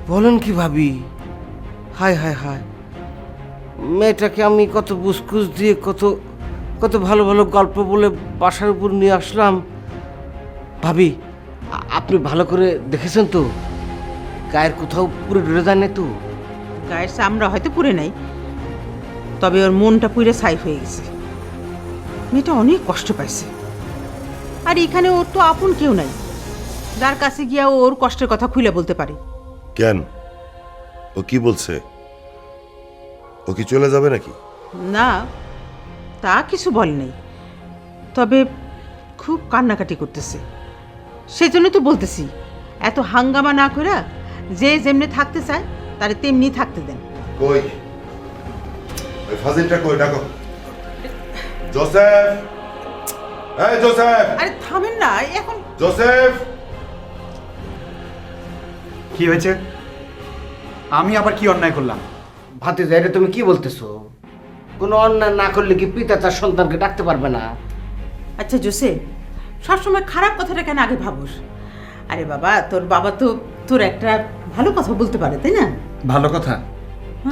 বলেন কি ভাবি? হায় হায় হায়, মেয়েটাকে আমি কত বুসকুস দিয়ে কত কত ভালো ভালো গল্প বলে বাসার উপর নিয়ে আসলাম। ভাবি, আপনি ভালো করে দেখেছেন তো? গায়ের কোথাও পুরো ডুবে যায় না তো? গায়ের চামড়া হয়তো পুড়ে নাই, তবে ওর মনটা পুড়ে ছাই হয়ে গেছে। মেয়েটা অনেক কষ্ট পাইছে। আর এখানে ওর তো আপন কেউ নাই যার কাছে গিয়া ও ওর কষ্টের কথা খুলে বলতে পারে। কেন, ও কি বলছে? ও কি চলে যাবে নাকি? না, তা কিছু বলে নাই, তবে খুব কান্নাকাটি করতেছে। সেই জন্য তো বলতেছি, এত হাঙ্গামা না করে যে যেমনি থাকতে চায় তারে তেমনি থাকতে দেন। কই ওই ফাজিলটা কই? ডাকো জোসেফ। এই জোসেফ, আরে থামেন না এখন। জোসেফ। কি হয়েছে? আমি আবার কি অন্যায় করলাম? ভাতিজা, এটা তুমি কি বলতেছো? কোনো অন্যায় না করলে কি পিতা তার সন্তানকে ডাকতে পারবে না? আচ্ছা জোসেফ, সবসময় খারাপ কথাটা কেন আগে ভাবোস? আরে বাবা, তোর বাবা তো তোর একটা ভালো কথা বলতে পারে, তাই না? ভালো কথা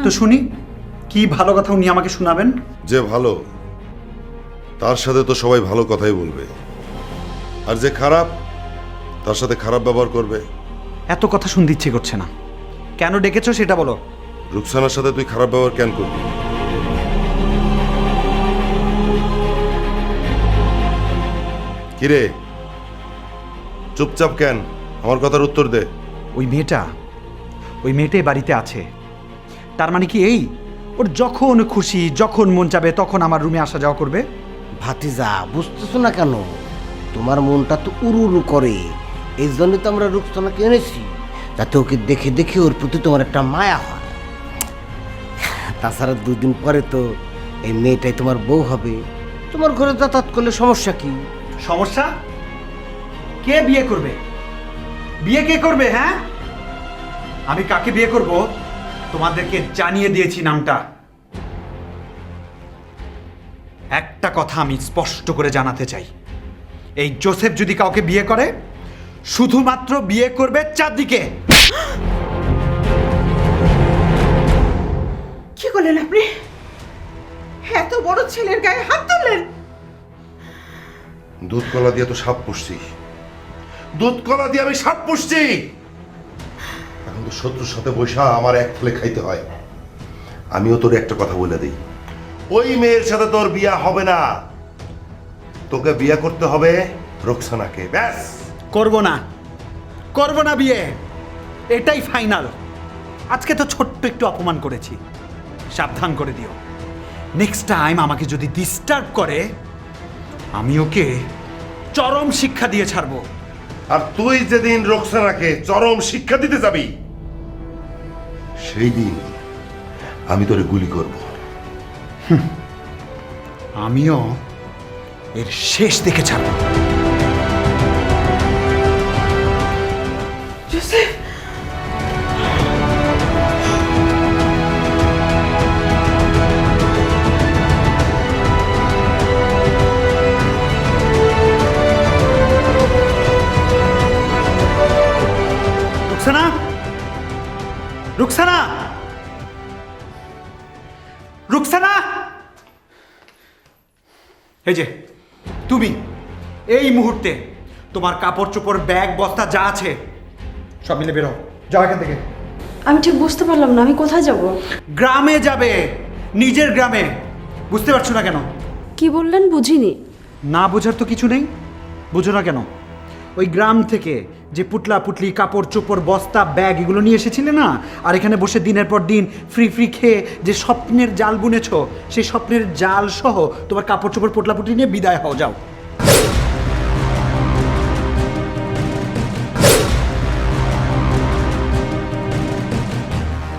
তো শুনি, কি ভালো কথা উনি আমাকে শোনাবেন? যে ভালো তার সাথে তো সবাই ভালো কথাই বলবে, আর যে খারাপ তার সাথে খারাপ ব্যবহার করবে। এত কথা শুনতে ইচ্ছে করছে না, কেন ডেকেছো সেটা বলো। রুকসানার সাথে তুই খারাপ ব্যবহার কেন করবি? কিরে, চুপচাপ কেন? আমার কথার উত্তর দে। ওই মেয়েটাই বাড়িতে আছে, তার মানে কি এই ওর যখন খুশি যখন মন চাবে তখন আমার রুমে আসা যাওয়া করবে? ভাতিজা, বুঝতেছো না কেন? তোমার মনটা তো উড়ু উড়ু করে, এই জন্য তো আমরা রুকসানাকে এনেছি, যাতে ওকে দেখে দেখে ওর প্রতি তোমার একটা মায়া হয়। তাছাড়া 2 দিন পরে তো এই মেয়েটাই তোমার বউ হবে। তোমার ঘরে যাতায়াত করলে সমস্যা কি? সমস্যা? কে বিয়ে করবে? বিয়ে কে করবে? হ্যাঁ, আমি কাকে বিয়ে করব তোমাদেরকে জানিয়ে দিয়েছি নামটা। একটা কথা আমি স্পষ্ট করে জানাতে চাই, এই জোসেফ যদি কাউকে বিয়ে করে শুধুমাত্র বিয়ে করবে চাঁদিকে। কি করলেন আপনি? এত বড় ছেলের গায়ে হাত তুললেন? দুধ কলা দিয়ে তো সাপ পুষছি, দুধ কলা দিয়ে আমি সাপ পুষছি। এখন তো শত্রুর সাথে বৈশা আমার এক ফলে খাইতে হয়। আমিও তোর একটা কথা বলে দিই, ওই মেয়ের সাথে তোর বিয়া হবে না, তোকে বিয়ে করতে হবে রোকসানাকে। ব্যাস। করব না বিয়ে, এটাই ফাইনাল। আজকে তো ছোট্ট একটু অপমান করেছি, সাবধান করে দিও, নেক্সট টাইম আমাকে যদি ডিস্টার্ব করে আমি ওকে চরম শিক্ষা দিয়ে ছাড়বো। আর তুই যেদিন রোকসানাকে চরম শিক্ষা দিতে যাবি সেই দিন আমি তোরে গুলি করব। আমিও এর শেষ দেখে ছাড়বো। জোসেফ, রুকসানা, রুকসানা, রুকসানা, এই যে তুমি এই মুহূর্তে তোমার কাপড় চোপড় ব্যাগ বস্তা যা আছে সব মিলে বেরো, যাও এখান থেকে। আমি ঠিক বুঝতে পারলাম না, আমি কোথায় যাব? গ্রামে যাবে, নিজের গ্রামে। বুঝতে পারছো না কেন? কি বললেন বুঝিনি। না বোঝার তো কিছু নেই, বুঝো না কেন? ওই গ্রাম থেকে যে পুটলা পুটলি কাপড় চোপড় বস্তা ব্যাগ এগুলো নিয়ে এসেছিলে না, আর এখানে বসে দিনের পর দিন ফ্রি ফ্রি খেয়ে যে স্বপ্নের জাল বুনেছো, সেই স্বপ্নের জাল সহ তোমার কাপড় চোপড় পুটলা পুটলি নিয়ে বিদায় হও, যাও।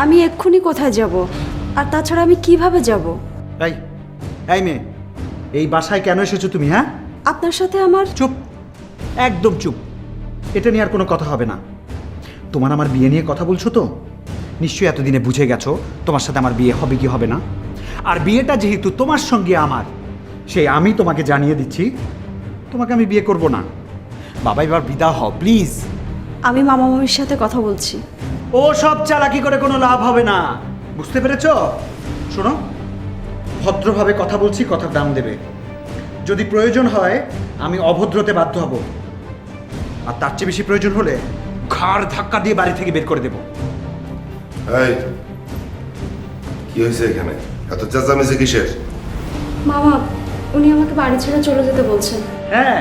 আমি এক্ষুনি কোথায় যাব? আর তাছাড়া আমি কিভাবে যাব? এই এই মেয়ে, এই বাসায় কেন এসেছো তুমি? হ্যাঁ, আপনার সাথে আমার চুপ, একদম চুপ। এটা নিয়ে আর কোনো কথা হবে না। তোমার আমার বিয়ে নিয়ে কথা বলছো তো, নিশ্চয়ই এতদিনে বুঝে গেছো তোমার সাথে আমার বিয়ে হবে কি হবে না। আর বিয়েটা যেহেতু তোমার সঙ্গে আমার, সেই আমি তোমাকে জানিয়ে দিচ্ছি তোমাকে আমি বিয়ে করব না। বাবা, এবার বিদা হও প্লিজ। আমি মামা মামির সাথে কথা বলছি। ও সব চালাকি করে কোনো লাভ হবে না, বুঝতে পেরেছো? শোনো, ভদ্রভাবে কথা বলছি, কথার দাম দেবে। যদি প্রয়োজন হয় আমি অভদ্রতে বাধ্য হব, আর তার চেয়ে বেশি প্রয়োজন হলে ঘাড় ধাক্কা দিয়ে বাড়ি থেকে বের করে দেব। এই, কি হয়েছে এখানে? এত চেঁচামেচি কিসের? মামা, উনি আমাকে বাড়ি ছেড়ে চলে যেতে বলছেন। হ্যাঁ,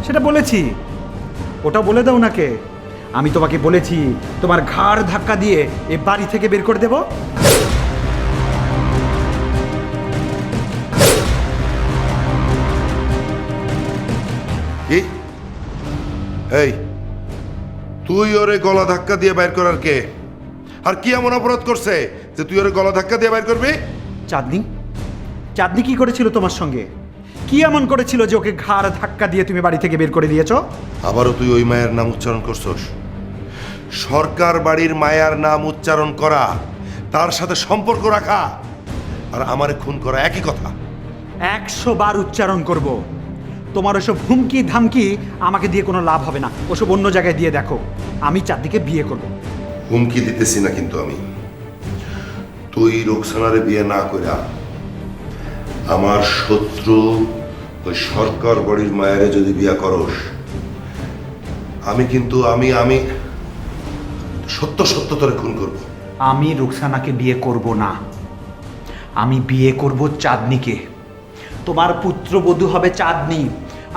সেটা বলেছি, ওটা বলে দাও ওনাকে। আমি তোমাকে বলেছি তোমার ঘাড় ধাক্কা দিয়ে এ বাড়ি থেকে বের করে দেব। কি? এই, তুই ওরে গলা ধাক্কা দিয়ে বাইর করার কে? আর কি এমন অপরাধ করছে যে তুই ওরে গলা ধাক্কা দিয়ে বাইর করবি? চাঁদনি, চাঁদনি কি করেছিল তোমার সঙ্গে? কি এমন করেছিল যে ওকে ঘাড় ধাক্কা দিয়ে তুমি বাড়ি থেকে বের করে দিয়েছো? আবারও তুই ওই মায়ের নাম উচ্চারণ করছস? সরকার বাড়ির মায়ের নাম উচ্চারণ করা, তার সাথে সম্পর্ক রাখা আর আমারে খুন করা একই কথা। 100 বার উচ্চারণ করব। তোমার ওসব হুমকি ধামকি আমাকে দিয়ে কোনো লাভ হবে না। ওসব অন্য জায়গায় দিয়ে দেখো, আমি চাঁদনিকে বিয়ে করব। হুমকি দিতেছি না কিন্তু আমি। তুই রোকসানারে বিয়ে না কইরা আমার শত্রু ওই সরকার বাড়ির মায়েরে যদি বিয়ে করস, আমি কিন্তু আমি আমি সত্য সত্য তোরে খুন করব। আমি রুকসানাকে বিয়ে করব না, আমি বিয়ে করব চাঁদনিকে। তোমার পুত্রবধূ হবে চাঁদনি,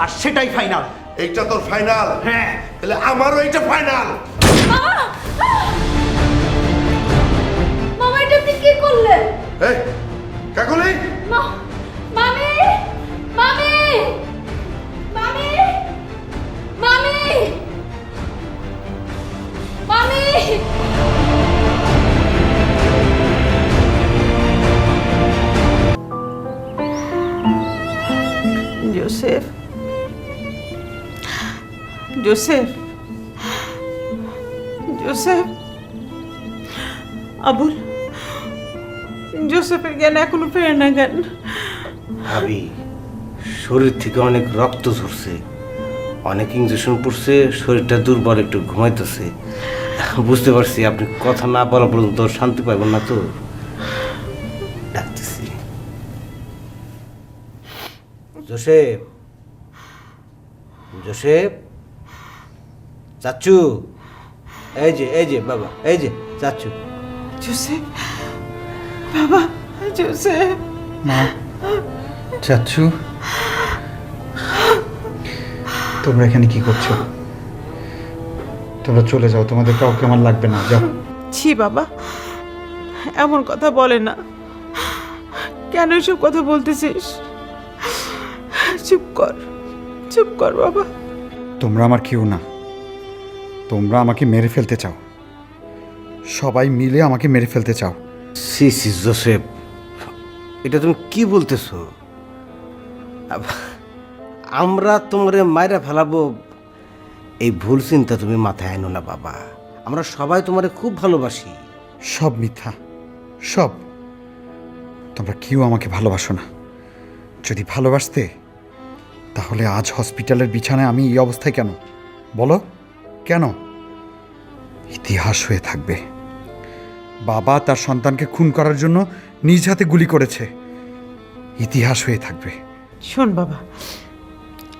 আর সেটাই ফাইনাল। এইটা তোর ফাইনাল? হ্যাঁ। তাহলে আমারও এইটা ফাইনাল। মামা, এটা আপনি কি করলেন? এই কাকুলি, মামি, মামি, মামি, মামি, মামি। জোসেফ, জোসেফ, জোসেফ, আবুল, জোসেফের জ্ঞান এখনো ফেরে না কেন? ভাবি, শরীর থেকে অনেক রক্ত ঝরছে, অনেক ইঞ্জেকশন পড়ছে, শরীরটা দুর্বল, একটু ঘুমাইতেছে। বুঝতে পারছি আপনি কথা না বলা পর্যন্ত শান্তি পাইবেন না, তো ডাকতেছি। জোসেফ, জোসেফ, চাচু, এই যে বাবা, এই যে চাচু। জোসেফ, বাবা, জোসেফ। মা, চাচ্ছু, তোমরা এখানে কি করছো? তোমরা চলে যাও, তোমাদের কাউকে আমার লাগবে না, যাও। ছি বাবা, এমন কথা বলে না। কেন এসব কথা বলতেছিস? চুপ কর, চুপ কর বাবা। তোমরা আমার কেউ না, তোমরা আমাকে মেরে ফেলতে চাও, সবাই মিলে আমাকে মেরে ফেলতে চাও। সি সি জোসেফ, এটা তুমি কি বলতেছো? আমরা তোমারে মায়েরা ফেলাবো এই ভুল চিন্তা তুমি মাথায় আনো না বাবা। আমরা সবাই তোমারে খুব ভালোবাসি। সব মিথ্যা, সব। তোমরা কেউ আমাকে ভালোবাসো না। যদি ভালোবাসতে তাহলে আজ হসপিটালের বিছানায় আমি এই অবস্থায় কেন? বলো কেন? ইতিহাস হয়ে থাকবে। বাবা তার সন্তানকে খুন করার জন্য নিজ হাতে গুলি করেছে, ইতিহাস হয়ে থাকবে। শোন বাবা,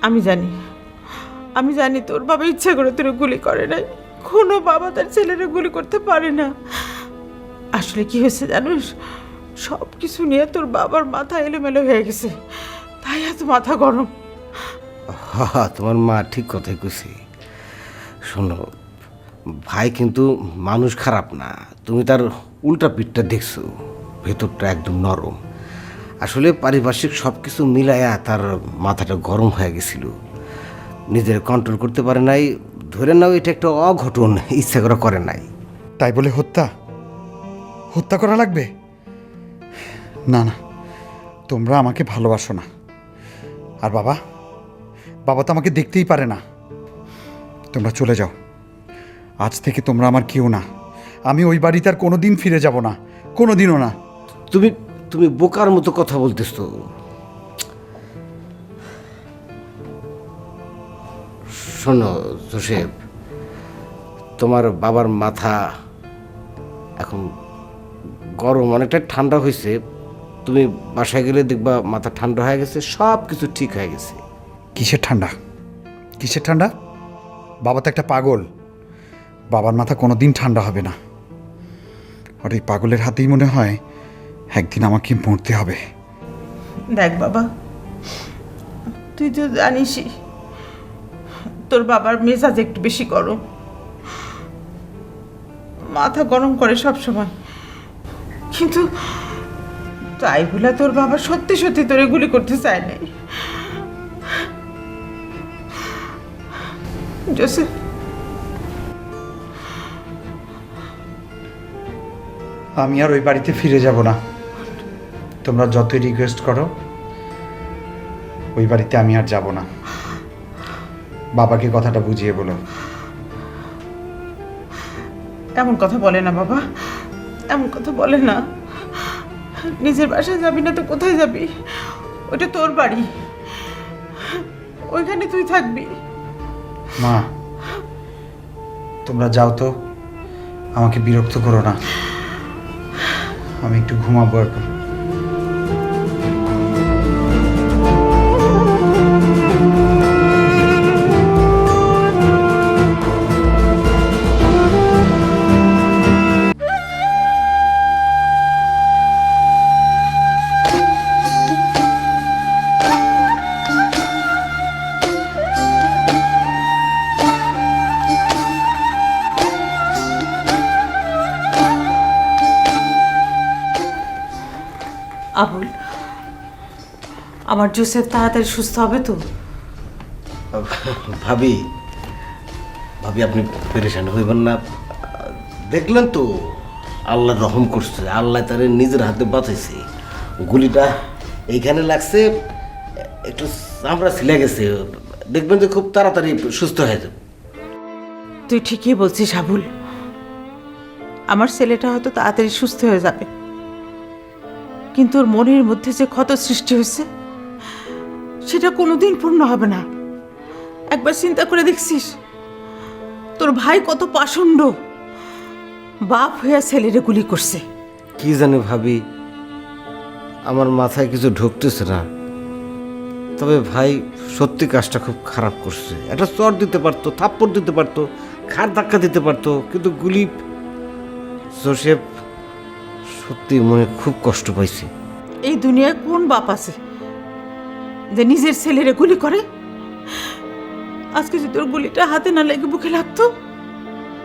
আমি জানি তোর বাবা ইচ্ছা করে তোর গুলি করে নাই। কোনো বাবা তার ছেলেরা গুলি করতে পারে না। আসলে কি হয়েছে জানিস, সব কিছু নিয়ে তোর বাবার মাথা এলোমেলো হয়ে গেছে, তাই এত মাথা গরম। হা, তোমার মা ঠিক কথাই কইছে। শোনো ভাই কিন্তু মানুষ খারাপ না, তুমি তার উল্টা পিঠটা দেখছো, ভেতরটা একদম নরম। আসলে পারিপার্শ্বিক সব কিছু মিলাইয়া তার মাথাটা গরম হয়ে গেছিল, নিজের কন্ট্রোল করতে পারে নাই। ধরে নাও এটা একটা অঘটন, ইচ্ছা করে নাই। তাই বলে হত্যা করা লাগবে? না না, তোমরা আমাকে ভালোবাসো না। আর বাবা তো আমাকে দেখতেই পারে না। তোমরা চলে যাও, আজ থেকে তোমরা আমার কেউ না। আমি ওই বাড়িতে আর কোনোদিন ফিরে যাব না, কোনোদিনও না। তুমি বোকার মতো কথা বলতেছো। শোনো জোসেফ, তোমার বাবার মাথা এখন গরম অনেকটা ঠান্ডা হয়েছে, তুমি বাসায় গেলে দেখবা মাথা ঠান্ডা হয়ে গেছে, সব কিছু ঠিক হয়ে গেছে। কিসের ঠান্ডা? কিসের ঠান্ডা? বাবা তো একটা পাগল, বাবার মাথা কোনো দিন ঠান্ডা হবে না। আর এই পাগলের হাতেই মনে হয় একদিন আমাকে মরতে হবে। দেখ বাবা, তুই তো জানিসই তোর বাবার মেজাজ একটু বেশি গরম, মাথা গরম করে সব সময়। কিন্তু তাই বলে তোর বাবা সত্যি সত্যি তোর এগুলি করতে চায় নাই। জোসেফ, আমি আর ওই বাড়িতে ফিরে যাব না। তোমরা যতই রিকোয়েস্ট করো, ওই বাড়িতে আমি আর যাব না। বাবাকে কথাটা বুঝিয়ে বলো। এমন কথা বলে না বাবা, এমন কথা বলে না। নিজের বাসায় যাবি না তো কোথায় যাবি? ওটা তোর বাড়ি, ওইখানে তুই থাকবি। মা, তোমরা যাও তো, আমাকে বিরক্ত করো না। আমি একটু ঘুমাবো এখন। আবুল, আমার জোসেফ তাড়াতাড়ি সুস্থ হবে তো? ভাবি, ভাবি আপনি পেরেশান হইবেন না। দেখলেন তো আল্লাহ রহম করছে, আল্লাহ তার নিজের হাতে বাঁচাইছে। গুলিটা এইখানে লাগছে, একটু চামড়া ছিলে গেছে, দেখবেন যে খুব তাড়াতাড়ি সুস্থ হয়ে যাবে। তুই ঠিকই বলছিস আবুল, আমার ছেলেটা হয়তো তাড়াতাড়ি সুস্থ হয়ে যাবে, কিন্তু ওর মনের মধ্যে যে ক্ষত সৃষ্টি হয়েছে সেটা কোনোদিন পূর্ণ হবে না। একবার চিন্তা করে দেখছিস তোর ভাই কত পাষণ্ড, বাপ হইয়া ছেলেরে গুলি করছে। কি জানি ভাবি, আমার মাথায় কিছু ঢুকতেছে না। তবে ভাই সত্যি কাজটা খুব খারাপ করছে। একটা চর দিতে পারতো, থাপ্পড় দিতে পারতো, ঘাড় ধাক্কা দিতে পারতো, কিন্তু গুলি। জোসেফ সত্যি মনে খুব কষ্ট পাইছে। এই দুনিয়ায় কোন বাপ আছে যে নিজের ছেলেরে গুলি করে? আজকে যদি তোর গুলিটা হাতে না লেগে বুকে লাগতো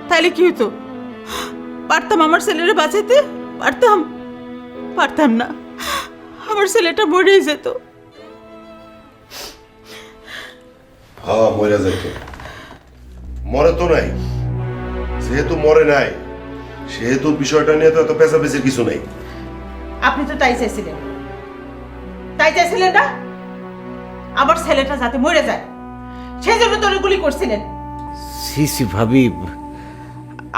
তাহলে কি হতো? পারতাম আমার ছেলেরে বাঁচাইতে? পারতাম? পারতাম না, আমার ছেলেটা মরেই যেত। হ্যাঁ, মরে যাইত। মরে তো নাই, যেহেতু মরে নাই সেহেতু বিষয়টা নিয়ে তো এত পেঁচাপেচির কিছু নেই। আপনি তো তাই চাইছিলেন, তাই চাইছিলেন না আমার ছেলেটা যাতে মরে যায়, সেই জন্য তোর গুলি করছিলেন। সি ভাবি,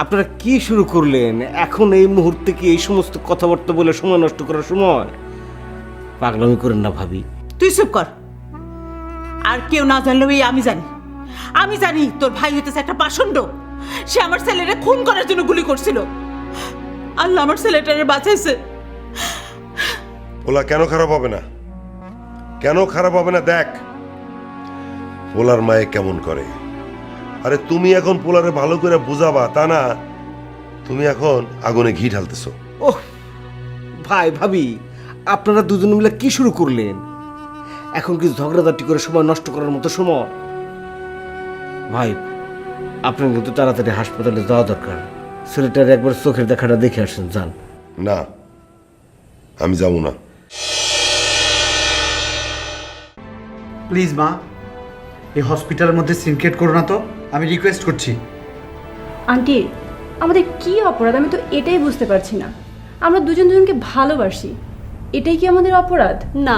আপনারা কি শুরু করলেন? এখন এই মুহূর্তে কি এই সমস্ত কথাবার্তা বলে সময় নষ্ট করার সময়? পাগলামি করেন না ভাবি। তুই চুপ কর। আর কেউ না জানলেও এই আমি জানি। আমি জানি তোর ভাই হইতেছে একটা পাষণ্ড, সে আমার ছেলেরে খুন করার জন্য গুলি করছিল। আল্লাহ আমার ছেলেটারে বাঁচাইছে। ওলা কেন খারাপ হবে না? কেন খারাপ হবে না? দেখ পোলার মায়ে কেমন করে। আরে তুমি এখন পোলারে ভালো করে বুঝাবা, তা না তুমি এখন আগুনে ঘি ঢালতেছো। ওহ ভাই ভাবি, আপনারা দুজন মিলে কি শুরু করলেন? এখন কি ঝগড়াঝাটি করে সময় নষ্ট করার মতো সময়? ভাই আপনার কিন্তু তাড়াতাড়ি হাসপাতালে যাওয়া দরকার। ছেলেটার একবার চোখের দেখাটা দেখে আসেন, যান। না, আমি যাব না। প্লিজ মা, এই হসপিটালের মধ্যে সিনক্রেট করো না তো, আমি রিকোয়েস্ট করছি। আন্টি, আমাদের কি অপরাধ আমি তো এটাই বুঝতে পারছি না। আমরা দুজন দুজনকে ভালোবাসি, এটাই কি আমাদের অপরাধ? না,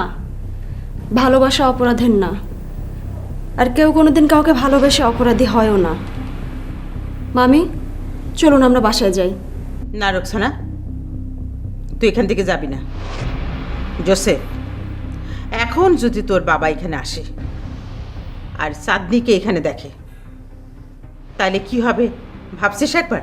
ভালোবাসা অপরাধের না। আর কেউ কোনোদিন কাউকে ভালোবেসে অপরাধী হয়ও না। মামি, চলুন আমরা বাসায় যাই। না রোকসানা, তুই এখান থেকে যাবি না। জোসেফ, এখন যদি তোর বাবা এখানে আসে আর চাঁদনিকে এখানে দেখে তাহলে কি হবে ভাবছিস একবার?